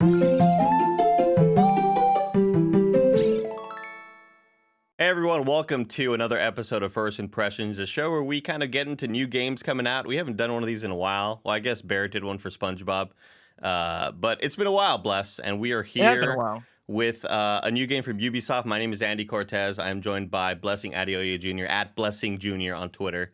Hey everyone, welcome to another episode of First Impressions, a show where we kind of get into new games coming out. We haven't done one of these in a while. Well, I guess Barrett did one for SpongeBob, but it's been a while, bless, and we are It has been a here while. with a new game from Ubisoft. My name is Andy Cortez. I am joined by Blessing Adeoye Jr. at Blessing Jr. on Twitter.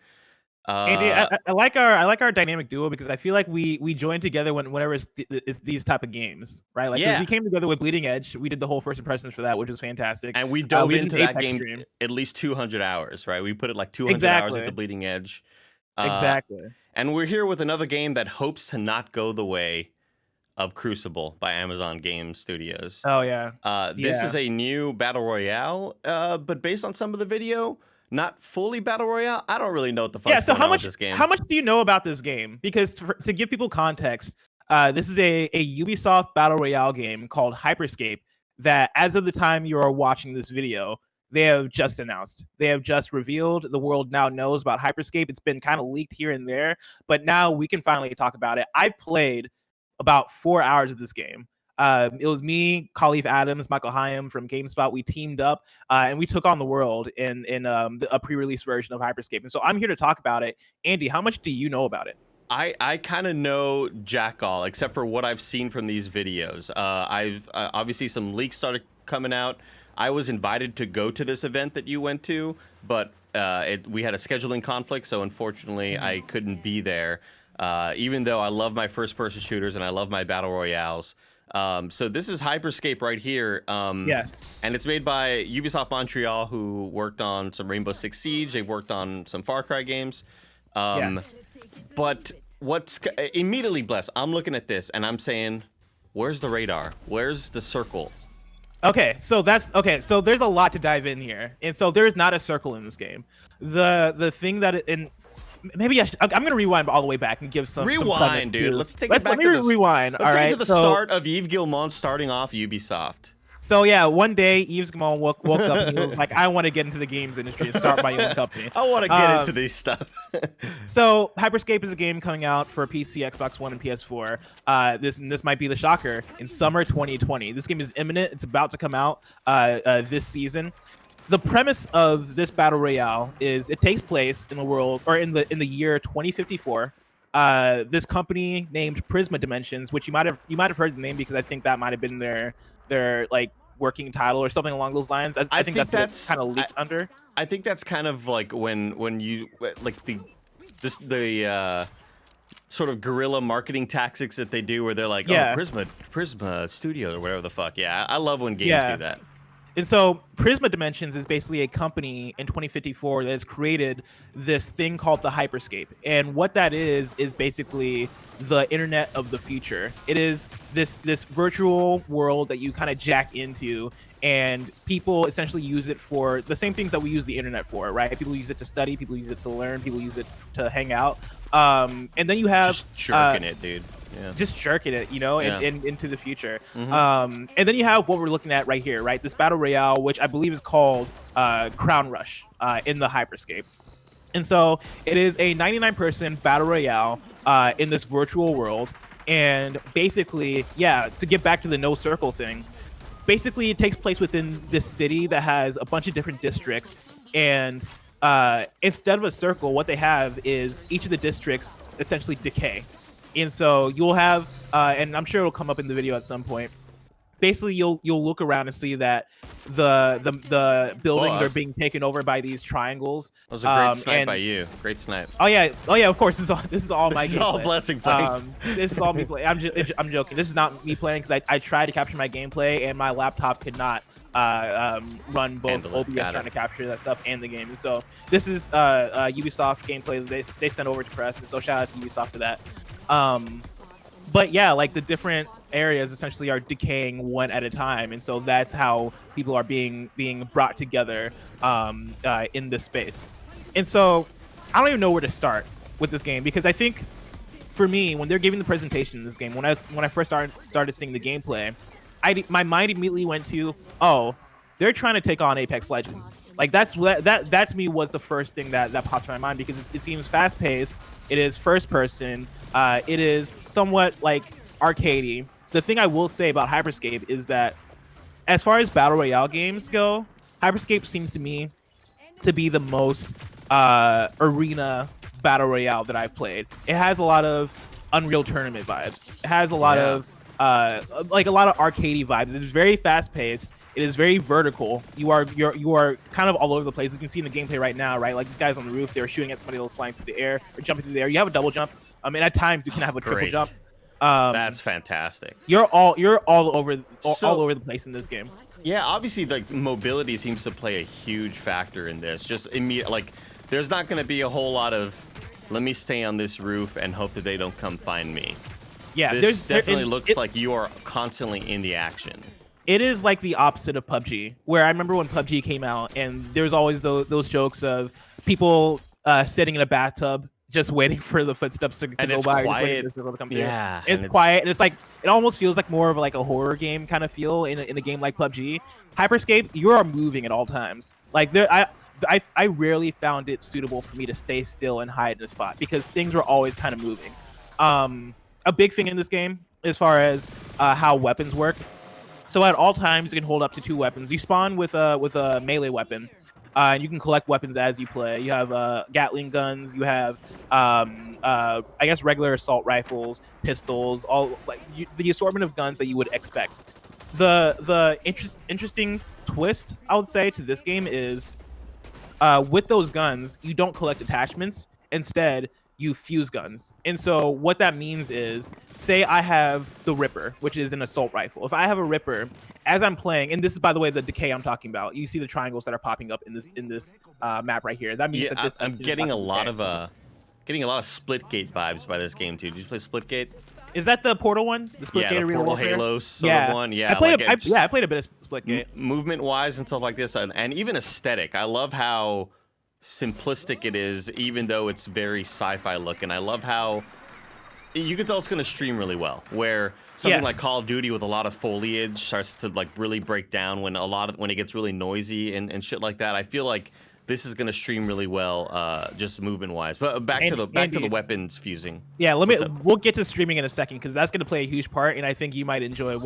Andy, I like our dynamic duo because I feel like we join together whenever it's these type of games, right? Like 'cause Yeah. we came together with Bleeding Edge. We did the whole first impressions for that, which was fantastic. And we dove We did into an that Apex game stream. at least 200 hours, right? We put it like 200 hours Exactly. into Bleeding Edge. Exactly. And we're here with another game that hopes to not go the way of Crucible by Amazon Game Studios. Oh yeah. This Yeah. is a new Battle Royale, but based on some of the video, not fully Battle Royale. I don't really know what the fuck's Yeah. So going on with this game. how much do you know about this game? Because to give people context, this is a Ubisoft Battle Royale game called Hyperscape that, as of the time you are watching this video, they have just announced. They have just revealed. The world now knows about Hyperscape. It's been kind of leaked here and there, but now we can finally talk about it. I played about 4 hours of this game. It was me, Khalif Adams, Michael Hyam from GameSpot. We teamed up and we took on the world in a pre-release version of Hyperscape. And so I'm here to talk about it. Andy, how much do you know about it? I kind of know jack all, except for what I've seen from these videos. I've obviously some leaks started coming out. I was invited to go to this event that you went to, but we had a scheduling conflict, so unfortunately I couldn't be there. Even though I love my first-person shooters and I love my battle royales. So this is Hyperscape right here. Yes. And it's made by Ubisoft Montreal, who worked on some Rainbow Six Siege. They've worked on some Far Cry games. But what's immediately, blessed, I'm looking at this and I'm saying, where's the radar? Where's the circle? Okay, so so there's a lot to dive in here. And so there's not a circle in this game. The thing that maybe I'm gonna rewind all the way back and give some rewind, dude. Too. Let's take it back let me rewind. Let's all right, take it to the start of Yves Guillemot starting off Ubisoft. So yeah, one day Yves Guillemot woke up and he was like, "I want to get into the games industry and start my own company. I want to get into these stuff." So Hyperscape is a game coming out for PC, Xbox One, and PS4. This might be the shocker in summer 2020. This game is imminent. It's about to come out this season. The premise of this battle royale is it takes place in the world, or in the year 2054. This company named Prisma Dimensions, which you might have heard the name because I think that might have been their like working title or something along those lines. I think that's kind of leaked under. I think that's kind of like when you like the sort of guerrilla marketing tactics that they do, where they're like, Yeah. oh, Prisma Studios or whatever the fuck. Yeah, I love when games do that. And so Prisma Dimensions is basically a company in 2054 that has created this thing called the Hyperscape. And what that is basically the internet of the future. It is this virtual world that you kind of jack into, and people essentially use it for the same things that we use the internet for, right? People use it to study, people use it to learn, people use it to hang out. And then you have just jerking it, dude. Yeah. Just jerking it, and into the future. Mm-hmm. And then you have what we're looking at right here, right? This battle royale, which I believe is called Crown Rush in the Hyperscape. And so it is a 99-person battle royale in this virtual world. And basically, yeah, to get back to the no circle thing, basically it takes place within this city that has a bunch of different districts. And instead of a circle, what they have is each of the districts essentially decay. And so you'll have, and I'm sure it'll come up in the video at some point. Basically, you'll look around and see that the buildings are being taken over by these triangles. That was a great snipe by you. Great snipe. Oh yeah. Of course. This is all my. This is all Blessing playing. This is all me playing. I'm joking. This is not me playing because I tried to capture my gameplay and my laptop could not run both OBS trying to capture that stuff and the game. And so this is Ubisoft gameplay that they sent over to press. And so shout out to Ubisoft for that. But yeah, like the different areas essentially are decaying one at a time, and so that's how people are being brought together in this space. And so I don't even know where to start with this game, because I think for me, when they're giving the presentation in this game, when I first started seeing the gameplay, my mind immediately went to, oh, they're trying to take on Apex Legends. Like that to me was the first thing that popped in my mind, because it seems fast paced. It is first person. It is somewhat like arcadey. the thing I will say about Hyperscape is that as far as Battle Royale games go, Hyperscape seems to me to be the most arena Battle Royale that I've played. It has a lot of Unreal Tournament vibes. It has a lot of like a lot of arcadey vibes. It's very fast paced. It is very vertical. You are kind of all over the place. You can see in the gameplay right now, right? Like these guys on the roof, they were shooting at somebody that was flying through the air or jumping through the air. You have a double jump. I mean, at times you can have a triple jump. That's fantastic. You're all over the place in this game. Yeah, obviously, like mobility seems to play a huge factor in this. Just immediate, like, there's not going to be a whole lot of, let me stay on this roof and hope that they don't come find me. Yeah, this definitely looks like you are constantly in the action. It is like the opposite of PUBG, where I remember when PUBG came out, and there's always those jokes of people sitting in a bathtub just waiting for the footsteps to go by. Quiet. Just waiting for to come through. Yeah, it's quiet, and it's like it almost feels like more of like a horror game kind of feel in a game like PUBG. Hyperscape, you are moving at all times. Like I rarely found it suitable for me to stay still and hide in a spot because things were always kind of moving. A big thing in this game as far as how weapons work. So at all times you can hold up to 2 weapons. You spawn with a melee weapon. And you can collect weapons as you play. You have Gatling guns. You have, I guess, regular assault rifles, pistols, all like the assortment of guns that you would expect. The interesting twist I would say to this game is, with those guns, you don't collect attachments. Instead, you fuse guns. And so what that means is, say I have the Ripper, which is an assault rifle. If I have a Ripper, as I'm playing, and this is, by the way, the decay I'm talking about. You see the triangles that are popping up in this map right here. That means that I'm getting a lot of Splitgate vibes by this game too. Did you play Splitgate? Is that the Portal one? The Splitgate Arena Portal Warfare? Halo sort of one. Yeah, I played a bit of Splitgate. Movement-wise and stuff like this, and even aesthetic. I love how simplistic it is, even though it's very sci-fi looking. I love how you can tell it's going to stream really well, where something like Call of Duty with a lot of foliage starts to like really break down when it gets really noisy and shit like that. I feel like this is going to stream really well, just movement wise. But back to the weapons fusing. Yeah, we'll get to streaming in a second because that's going to play a huge part, and I think you might enjoy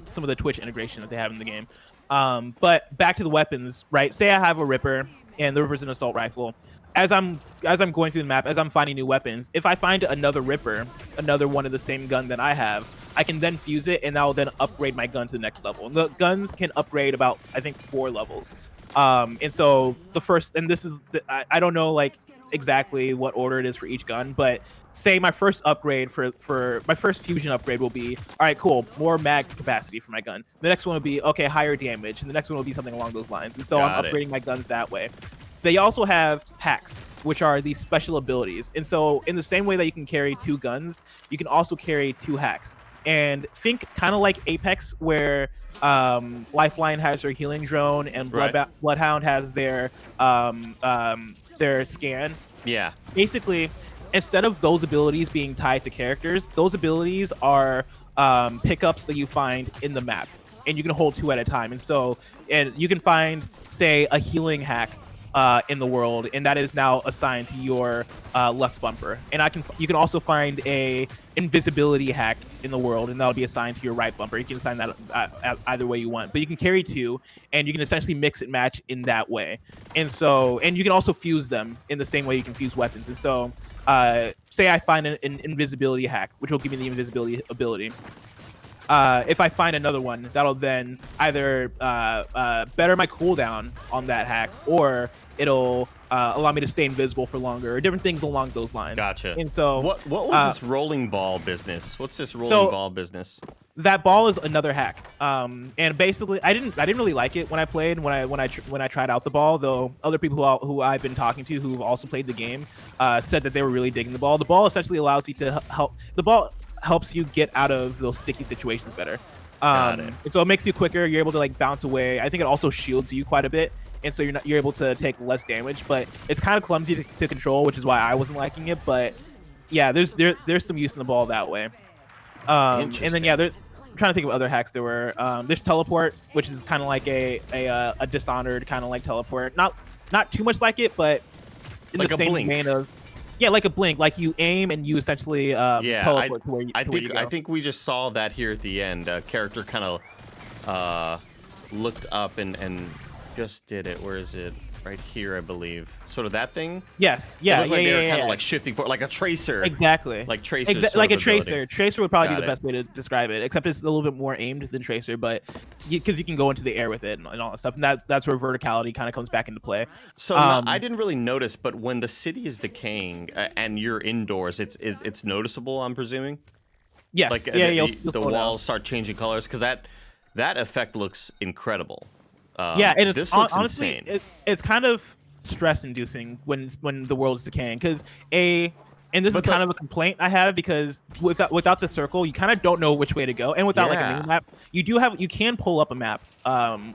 some of the Twitch integration that they have in the game. But back to the weapons, right? Say I have a Ripper, and the Ripper's an assault rifle. As I'm going through the map, as I'm finding new weapons, if I find another Ripper, another one of the same gun that I have, I can then fuse it, and I'll then upgrade my gun to the next level. And the guns can upgrade about, I think, 4 levels. And so the first, and this is, I don't know like exactly what order it is for each gun, but say my first upgrade for my first fusion upgrade will be, all right, cool, more mag capacity for my gun. The next one will be, okay, higher damage, and the next one will be something along those lines. And so I'm upgrading my guns that way. They also have hacks, which are these special abilities. And so in the same way that you can carry 2 guns, you can also carry 2 hacks. And think kind of like Apex, where Lifeline has their healing drone and Bloodhound has their scan. Yeah. Basically, instead of those abilities being tied to characters, those abilities are pickups that you find in the map, and you can hold 2 at a time. And so, and you can find, say, a healing hack in the world, and that is now assigned to your left bumper. And you can also find a invisibility hack in the world, and that'll be assigned to your right bumper. You can assign that either way you want, but you can carry 2, and you can essentially mix and match in that way. And so, and you can also fuse them in the same way you can fuse weapons. And so, say I find an invisibility hack, which will give me the invisibility ability. If I find another one, that'll then either better my cooldown on that hack, or it'll allow me to stay invisible for longer, or different things along those lines. Gotcha. And so, what was this rolling ball business? What's this rolling ball business? That ball is another hack. And basically, I didn't really like it when I played, when I tried out the ball. Though other people who I've been talking to who've also played the game said that they were really digging the ball. The ball essentially allows you to helps you get out of those sticky situations better. And so it makes you quicker. You're able to like bounce away. I think it also shields you quite a bit, and so you're able to take less damage. But it's kind of clumsy to control, which is why I wasn't liking it. But yeah, there's some use in the ball that way. And then I'm trying to think of other hacks there were. There's teleport, which is kind of like a Dishonored kind of like teleport. Not too much like it, but in like the same vein of. Yeah, like a blink, like you aim and you essentially Yeah, teleport to where you go. I think we just saw that here at the end. Character kind of looked up and just did it. Where is it? Right here, I believe. Sort of that thing. Yes. Yeah. It looked like they were kind yeah. of like shifting for like a tracer. Exactly. Like tracer. Like a tracer. Tracer would probably be the Got it. best way to describe it, except it's a little bit more aimed than tracer, but because you can go into the air with it and all that stuff, and that's where verticality kind of comes back into play. So I didn't really notice, but when the city is decaying and you're indoors, it's noticeable. I'm presuming. Yes. Like you'll the walls start changing colors because that effect looks incredible. Yeah, and this looks honestly insane. It's kind of stress-inducing when the world is decaying because and this is kind of a complaint I have because without the circle, you kind of don't know which way to go, and without like a mini map, you can pull up a map,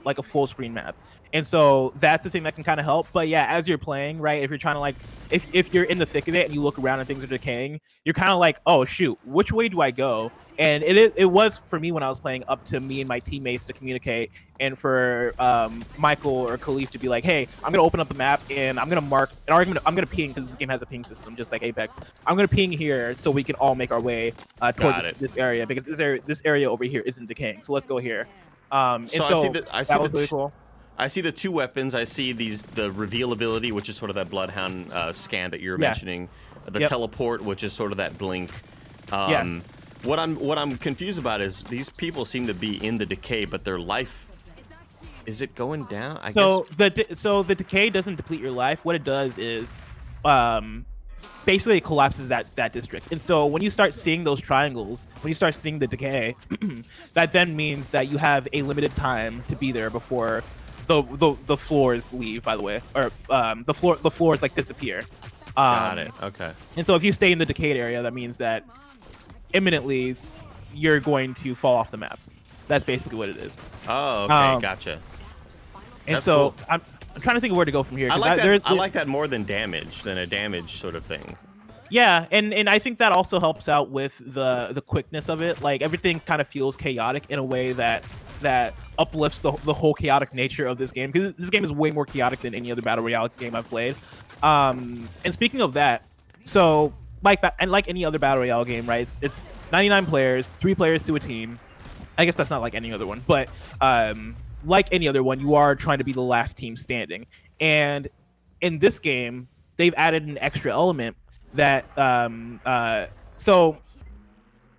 like a full screen map, and so that's the thing that can kind of help. But yeah, as you're playing, right, if you're trying to like if you're in the thick of it and you look around and things are decaying, you're kind of like, oh shoot, which way do I go? And it was for me when I was playing up to me and my teammates to communicate, and for Michael or Khalif to be like, hey, I'm gonna open up the map and I'm gonna mark an argument. I'm gonna ping because this game has a ping system just like Apex. I'm gonna ping here so we can all make our way towards this area because this area over here isn't decaying. So let's go here. I see that was really cool. I see the two weapons. I see the reveal ability, which is sort of that bloodhound scan that you're mentioning. The teleport, which is sort of that blink. What I'm confused about is these people seem to be in the decay, but their life, is it going down? I guess. So the decay doesn't deplete your life. What it does is, basically it collapses that district. And so when you start seeing those triangles, when you start seeing the decay, that then means that you have a limited time to be there before the floors leave. By the way, or the floors like disappear. Got it. Okay. And so if you stay in the decayed area, that means that imminently you're going to fall off the map. That's basically what it is. Oh, okay, gotcha. And that's so cool. I'm trying to think of where to go from here. I like that more than a damage sort of thing. Yeah, and I think that also helps out with the quickness of it. Like everything kind of feels chaotic in a way that uplifts the whole chaotic nature of this game, because this game is way more chaotic than any other Battle Royale game I've played. And speaking of that, so like any other Battle Royale game, right? It's 99 players, 3 players to a team. I guess that's not like any other one, but like any other one, you are trying to be the last team standing. And in this game, they've added an extra element that so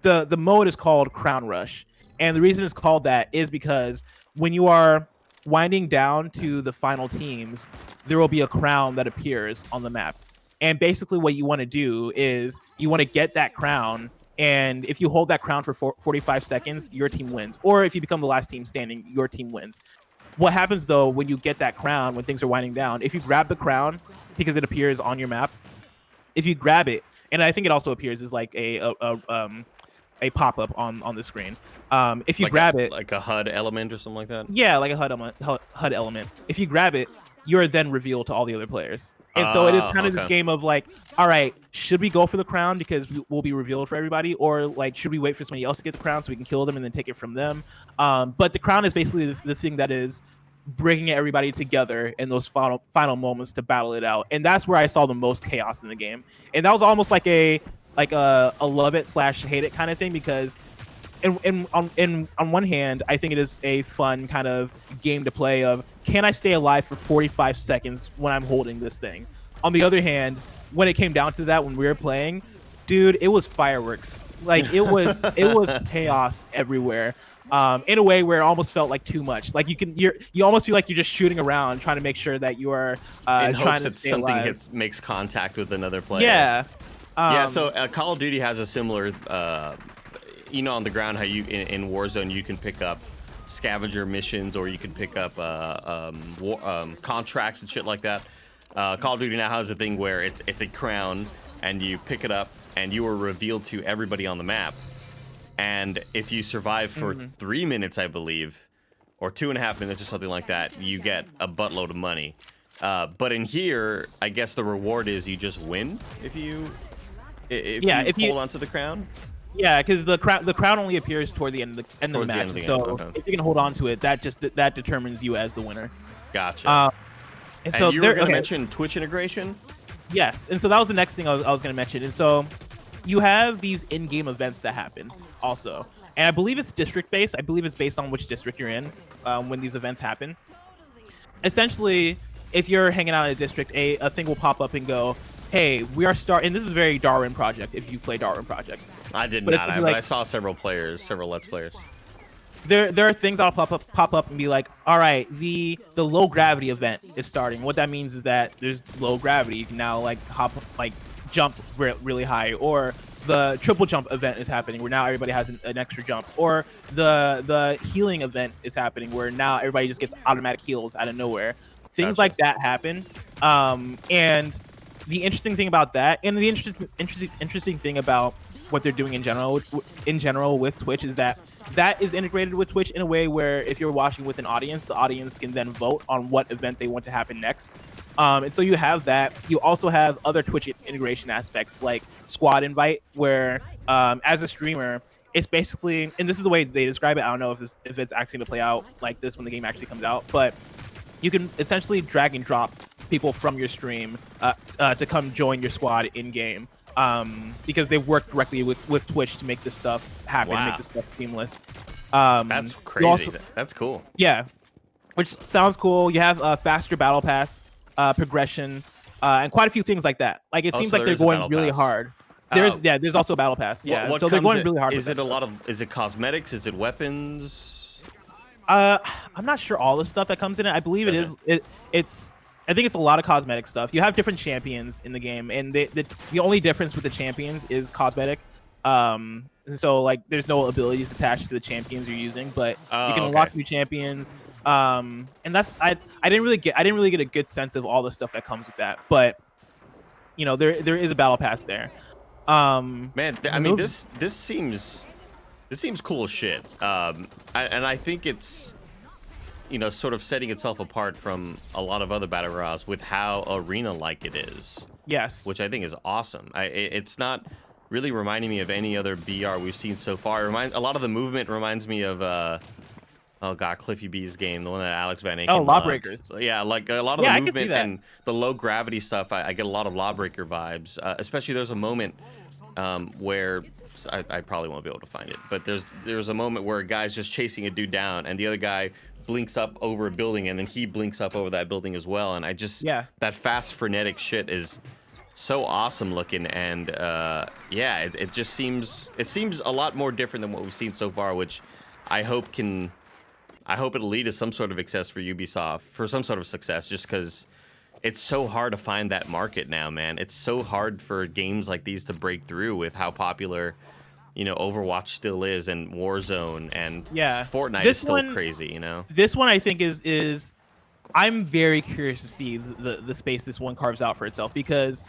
the mode is called Crown Rush, and the reason it's called that is because when you are winding down to the final teams, there will be a crown that appears on the map. And basically what you want to do is you want to get that crown, and if you hold that crown for 45 seconds, your team wins. Or if you become the last team standing, your team wins. What happens though when you get that crown, when things are winding down, if you grab the crown, because it appears on your map, if you grab it, and I think it also appears as like a pop-up on the screen. If you grab it, like a HUD element or something like that. Yeah, like a HUD element. If you grab it, you're then revealed to all the other players. And so it is kind of this game of like, all right, should we go for the crown because we'll be revealed for everybody, or like should we wait for somebody else to get the crown so we can kill them and then take it from them? But the crown is basically the thing that is bringing everybody together in those final moments to battle it out, and that's where I saw the most chaos in the game. And that was almost like a love it / hate it kind of thing, because on one hand, I think it is a fun kind of game to play of, can I stay alive for 45 seconds when I'm holding this thing? On the other hand, when it came down to that, when we were playing, dude, it was fireworks. Like it was chaos everywhere. In a way where it almost felt like too much. Like you almost feel like you're just shooting around trying to make sure that you are in trying hopes to that stay something alive. makes contact with another player. Yeah. Yeah. So Call of Duty has a similar, on the ground, how you in Warzone you can pick up scavenger missions, or you can pick up contracts and shit like that. Call of Duty now has a thing where it's a crown, and you pick it up, and you are revealed to everybody on the map. And if you survive for 3 minutes, I believe, or 2.5 minutes or something like that, you get a buttload of money. But in here, I guess the reward is you just win if you hold onto the crown. Yeah, because the crown only appears toward the end of the match. So if you can hold on to it, that determines you as the winner. Gotcha. And so you were going to mention Twitch integration? Yes, and so that was the next thing I was going to mention. And so you have these in-game events that happen also, and I believe it's district-based. I believe it's based on which district you're in when these events happen. Essentially, if you're hanging out in a district, a thing will pop up and go, hey, we are and this is very Darwin Project, if you play Darwin Project. I did not, but I saw several Let's Players. There are things that'll pop up and be like, all right, the low gravity event is starting. What that means is that there's low gravity. You can now like jump really high, or the triple jump event is happening where now everybody has an extra jump, or the healing event is happening where now everybody just gets automatic heals out of nowhere. Things like that happen. And the interesting thing about that, and the interesting thing about what they're doing in general with Twitch, is that is integrated with Twitch in a way where if you're watching with an audience, the audience can then vote on what event they want to happen next. And so you have that. You also have other Twitch integration aspects like squad invite, where as a streamer, it's basically, and this is the way they describe it, I don't know if it's actually going to play out like this when the game actually comes out, but you can essentially drag and drop people from your stream to come join your squad in game, because they work directly with Twitch to make this stuff happen, make this stuff seamless. That's crazy. That's cool. Yeah, which sounds cool. You have a faster battle pass progression, and quite a few things like that. Like it seems like they're going really hard. There's also a battle pass. Yeah, so they're going really hard. Is it cosmetics? Is it weapons? I'm not sure all the stuff that comes in it. I believe it is. I think it's a lot of cosmetic stuff. You have different champions in the game, and the only difference with the champions is cosmetic. So like, there's no abilities attached to the champions you're using, but you can unlock new champions. And that's I didn't really get a good sense of all the stuff that comes with that, but you know, there is a battle pass there. Man, I mean, this seems cool as shit. And I think it's, you know, sort of setting itself apart from a lot of other battle royales with how arena-like it is. Yes. Which I think is awesome. It's not really reminding me of any other BR we've seen so far. A lot of the movement reminds me of oh god, Cliffy B's game, the one that Alex Van Aken. Oh, Lawbreakers. Yeah, like a lot of the movement and the low gravity stuff. I get a lot of Lawbreaker vibes. Especially there's a moment where I probably won't be able to find it, but there's a moment where a guy's just chasing a dude down, and the other guy blinks up over a building, and then he blinks up over that building as well. And I just that fast frenetic shit is so awesome looking, and it just seems a lot more different than what we've seen so far, which I hope it'll lead to some sort of success for Ubisoft, just because it's so hard to find that market now, man. It's so hard for games like these to break through with how popular, you know, Overwatch still is, and Warzone, and Fortnite is still crazy, you know. This one I think is I'm very curious to see the space this one carves out for itself, because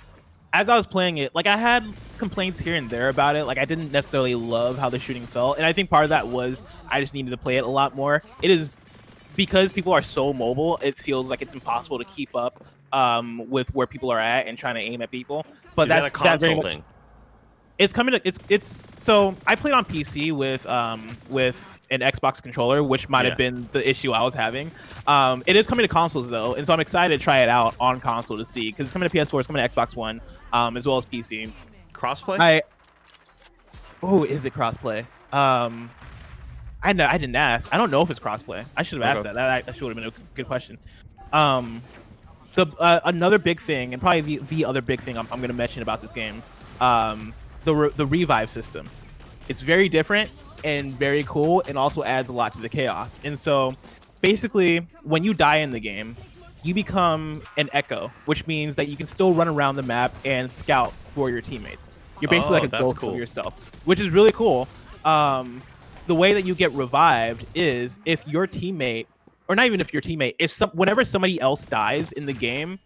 as I was playing it, like, I had complaints here and there about it. Like, I didn't necessarily love how the shooting felt, and I think part of that was I just needed to play it a lot more. It is because people are so mobile, it feels like it's impossible to keep up with where people are at and trying to aim at people. But that's a console thing. It's coming to it's so I played on PC with an Xbox controller, which might have been the issue I was having. It is coming to consoles though, and so I'm excited to try it out on console to see, because it's coming to PS4, it's coming to Xbox One, as well as PC. Crossplay? Is it crossplay? I didn't ask. I don't know if it's crossplay. I should have asked that. That should have been a good question. Another big thing, and probably the other big thing I'm going to mention about this game, the revive system. It's very different and very cool, and also adds a lot to the chaos. And so basically, when you die in the game, you become an echo, which means that you can still run around the map and scout for your teammates. You're basically like a ghost of yourself, which is really cool. The way that you get revived is if your teammate, or not even if your teammate, whenever somebody else dies in the game,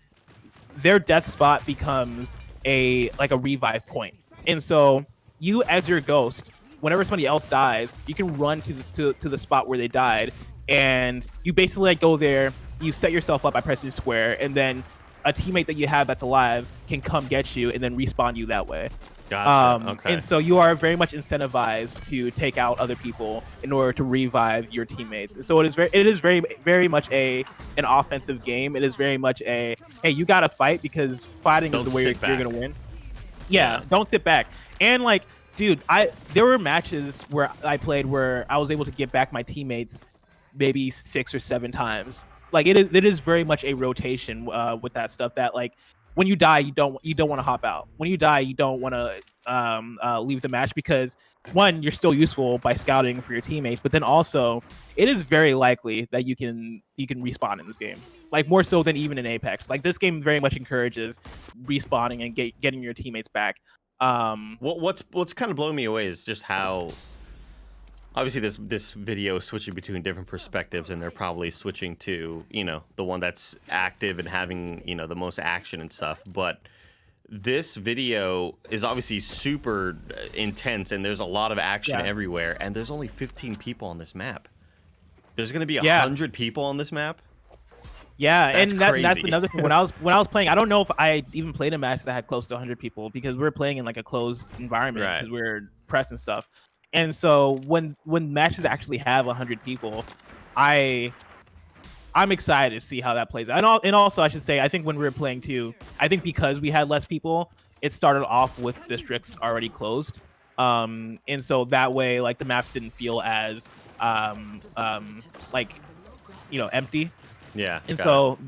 their death spot becomes a revive point. And so you, as your ghost, whenever somebody else dies, you can run to the spot where they died, and you basically go there. You set yourself up by pressing square, and then a teammate that you have that's alive can come get you and then respawn you that way. Gotcha. Okay. And so you are very much incentivized to take out other people in order to revive your teammates. And so it is very much an offensive game. It is very much a, hey, you got to fight, because fighting is the way you're going to win. Yeah, don't sit back. And like, dude, there were matches where I played where I was able to get back my teammates maybe 6 or 7 times. Like it is very much a rotation with that stuff, that like, when you die, you don't want to hop out. When you die, you don't want to leave the match, because one, you're still useful by scouting for your teammates, but then also it is very likely that you can respawn in this game, like more so than even in Apex. Like this game very much encourages respawning and getting your teammates back. What's kind of blowing me away is just how obviously this video is switching between different perspectives, and they're probably switching to, you know, the one that's active and having, you know, the most action and stuff. But this video is obviously super intense, and there's a lot of action everywhere, and there's only 15 people on this map. There's gonna be 100 people on this map. Yeah, that's another thing. When I was playing, I don't know if I even played a match that had close to 100 people, because we're playing in like a closed environment, because we're press and stuff. And so when matches actually have 100 people, I'm excited to see how that plays out. And also, I should say, I think when we were playing too, I think because we had less people, it started off with districts already closed. And so that way, like, the maps didn't feel as like, you know, empty. Yeah. And so,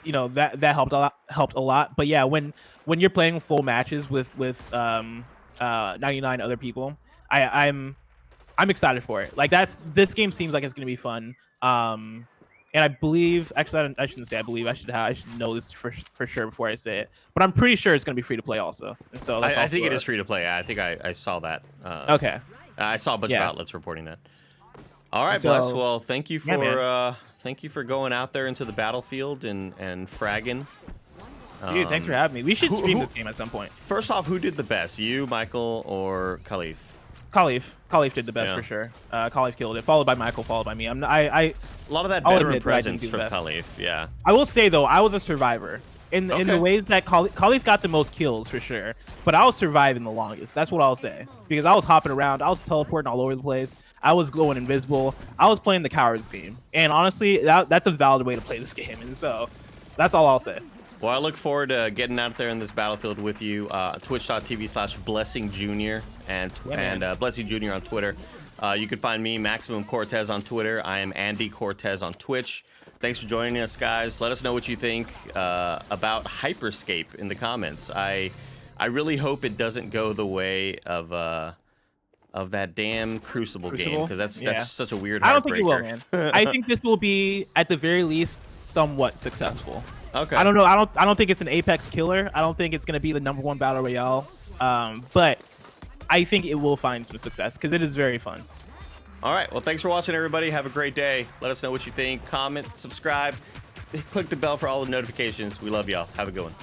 you know, that helped a lot. But yeah, when you're playing full matches with 99 other people, I'm excited for it. Like, this game seems like it's gonna be fun. And I believe, actually, I shouldn't say I believe. I should know this for sure before I say it. But I'm pretty sure it's gonna be free to play also. And so I think it is free to play. I think I saw that. Okay. I saw a bunch of outlets reporting that. All right, Bless. Well, thank you for going out there into the battlefield and fragging. Dude, thanks for having me. We should stream this game at some point. First off, who did the best? You, Michael, or Khalif? Khalif did the best for sure. Khalif killed it, followed by Michael, followed by me. A lot of that veteran presence from Khalif. Yeah. I will say though, I was a survivor in the ways that Khalif got the most kills for sure, but I was surviving the longest. That's what I'll say, because I was hopping around, I was teleporting all over the place, I was going invisible, I was playing the cowards game, and honestly, that's a valid way to play this game, and so that's all I'll say. Well, I look forward to getting out there in this battlefield with you. Twitch.tv/BlessingJr and Blessing Jr on Twitter. You can find me, Maximum Cortez, on Twitter. I am Andy Cortez on Twitch. Thanks for joining us, guys. Let us know what you think about Hyperscape in the comments. I really hope it doesn't go the way of that damn Crucible game, because that's such a weird heartbreaker. I don't think it will, man. I think this will be, at the very least, somewhat successful. Okay. I don't know. I don't think it's an Apex killer. I don't think it's gonna be the #1 battle royale. But I think it will find some success, because it is very fun. All right. Well, thanks for watching, everybody. Have a great day. Let us know what you think. Comment, subscribe, click the bell for all the notifications. We love y'all. Have a good one.